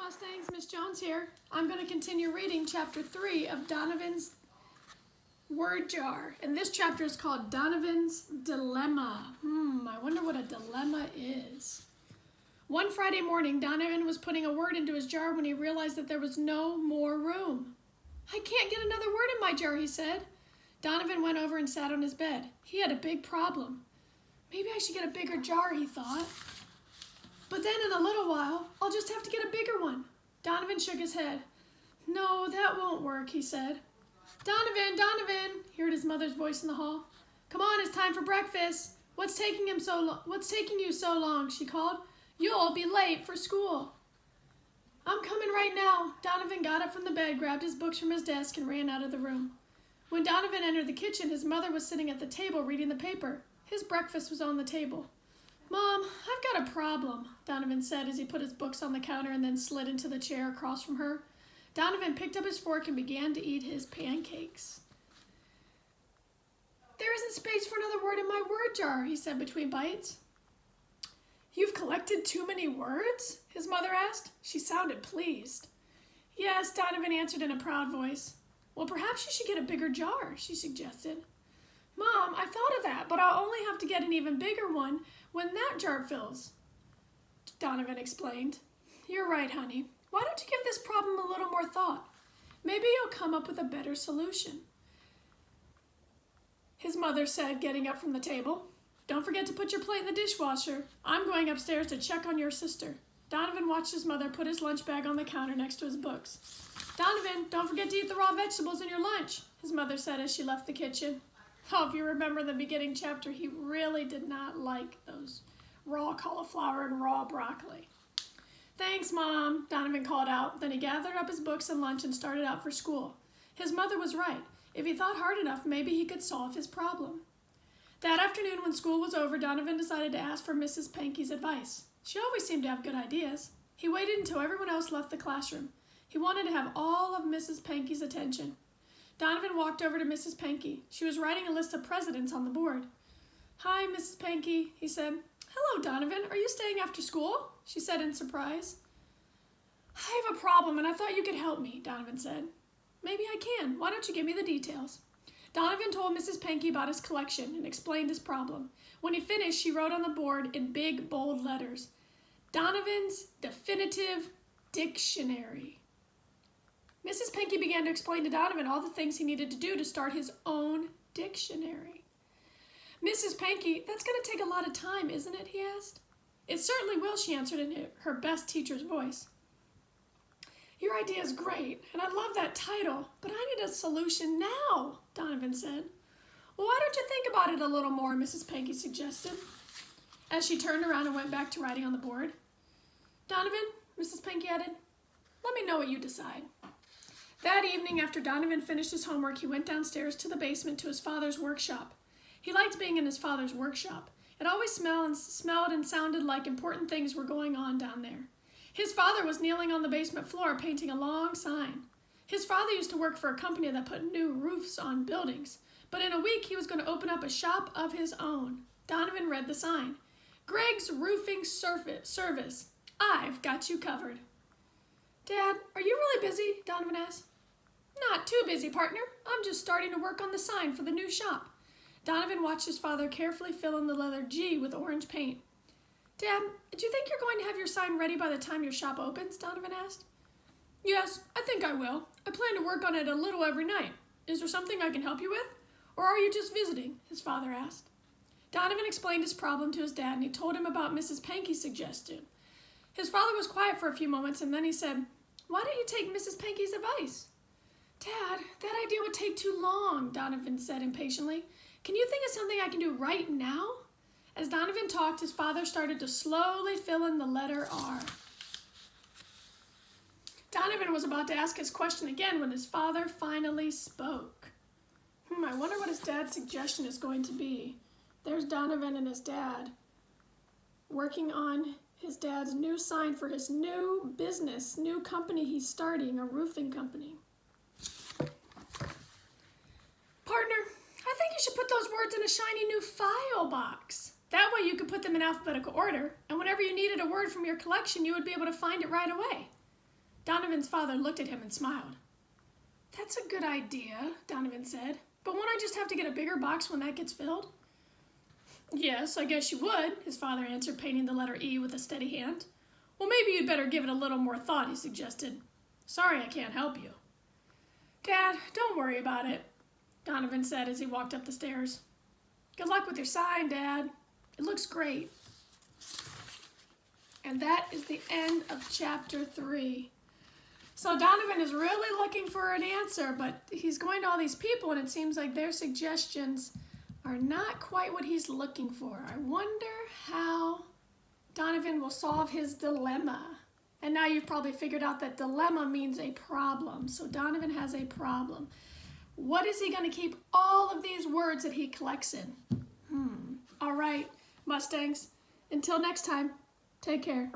Mustangs, Miss Jones here. I'm going to continue reading chapter 3 of Donovan's Word Jar. And this chapter is called Donovan's Dilemma. I wonder what a dilemma is. One Friday morning, Donovan was putting a word into his jar when he realized that there was no more room. "I can't get another word in my jar," he said. Donovan went over and sat on his bed. He had a big problem. Maybe I should get a bigger jar, he thought. But then in a little while, I'll just have to get a bigger one. Donovan shook his head. "No, that won't work," he said. "Donovan, Donovan," he heard his mother's voice in the hall. "Come on, it's time for breakfast. What's taking you so long?" she called. "You'll be late for school." "I'm coming right now." Donovan got up from the bed, grabbed his books from his desk, and ran out of the room. When Donovan entered the kitchen, his mother was sitting at the table reading the paper. His breakfast was on the table. "Mom, I've got a problem," Donovan said as he put his books on the counter and then slid into the chair across from her. Donovan picked up his fork and began to eat his pancakes. "There isn't space for another word in my word jar," he said between bites. "You've collected too many words?" his mother asked. She sounded pleased. "Yes," Donovan answered in a proud voice. "Well, perhaps you should get a bigger jar," she suggested. "Mom, I thought of that, but I'll only have to get an even bigger one when that jar fills," Donovan explained. "You're right, honey. Why don't you give this problem a little more thought? Maybe you'll come up with a better solution," his mother said, getting up from the table. "Don't forget to put your plate in the dishwasher. I'm going upstairs to check on your sister." Donovan watched his mother put his lunch bag on the counter next to his books. "Donovan, don't forget to eat the raw vegetables in your lunch," his mother said as she left the kitchen. Oh, if you remember in the beginning chapter, he really did not like those raw cauliflower and raw broccoli. "Thanks, Mom," Donovan called out. Then he gathered up his books and lunch and started out for school. His mother was right. If he thought hard enough, maybe he could solve his problem. That afternoon, when school was over, Donovan decided to ask for Mrs. Pankey's advice. She always seemed to have good ideas. He waited until everyone else left the classroom. He wanted to have all of Mrs. Pankey's attention. Donovan walked over to Mrs. Pankey. She was writing a list of presidents on the board. "Hi, Mrs. Pankey," he said. "Hello, Donovan. Are you staying after school?" she said in surprise. "I have a problem, and I thought you could help me," Donovan said. "Maybe I can. Why don't you give me the details?" Donovan told Mrs. Pankey about his collection and explained his problem. When he finished, she wrote on the board in big, bold letters, "Donovan's Definitive Dictionary." Mrs. Pankey began to explain to Donovan all the things he needed to do to start his own dictionary. "Mrs. Pankey, that's going to take a lot of time, isn't it?" he asked. "It certainly will," she answered in her best teacher's voice. "Your idea is great, and I love that title, but I need a solution now," Donovan said. "Well, why don't you think about it a little more?" Mrs. Pankey suggested, as she turned around and went back to writing on the board. "Donovan," Mrs. Pankey added, "let me know what you decide." That evening, after Donovan finished his homework, he went downstairs to the basement to his father's workshop. He liked being in his father's workshop. It always smelled and sounded like important things were going on down there. His father was kneeling on the basement floor painting a long sign. His father used to work for a company that put new roofs on buildings, but in a week he was going to open up a shop of his own. Donovan read the sign. "Greg's Roofing Service. I've got you covered." "Dad, are you really busy?" Donovan asked. "Not too busy, partner. I'm just starting to work on the sign for the new shop." Donovan watched his father carefully fill in the letter G with orange paint. "Dad, do you think you're going to have your sign ready by the time your shop opens?" Donovan asked. "Yes, I think I will. I plan to work on it a little every night. Is there something I can help you with? Or are you just visiting?" his father asked. Donovan explained his problem to his dad, and he told him about Mrs. Pankey's suggestion. His father was quiet for a few moments, and then he said, "Why don't you take Mrs. Pankey's advice?" "Dad, that idea would take too long," Donovan said impatiently. "Can you think of something I can do right now?" As Donovan talked, his father started to slowly fill in the letter R. Donovan was about to ask his question again when his father finally spoke. I wonder what his dad's suggestion is going to be. There's Donovan and his dad working on his dad's new sign for his new business, new company he's starting, a roofing company. "Partner, I think you should put those words in a shiny new file box. That way you could put them in alphabetical order, and whenever you needed a word from your collection, you would be able to find it right away." Donovan's father looked at him and smiled. That's a good idea, Donovan said. But won't I just have to get a bigger box when that gets filled? Yes, I guess you would, his father answered, painting the letter E with a steady hand. Well, maybe you'd better give it a little more thought, he suggested. Sorry I can't help you. Dad, don't worry about it, Donovan said as he walked up the stairs. Good luck with your sign, Dad. It looks great. And that is the end of chapter 3. So Donovan is really looking for an answer, but he's going to all these people and it seems like their suggestions are not quite what he's looking for. I wonder how Donovan will solve his dilemma. And now you've probably figured out that dilemma means a problem. So Donovan has a problem. What is he going to keep all of these words that he collects in? All right, Mustangs. Until next time, take care.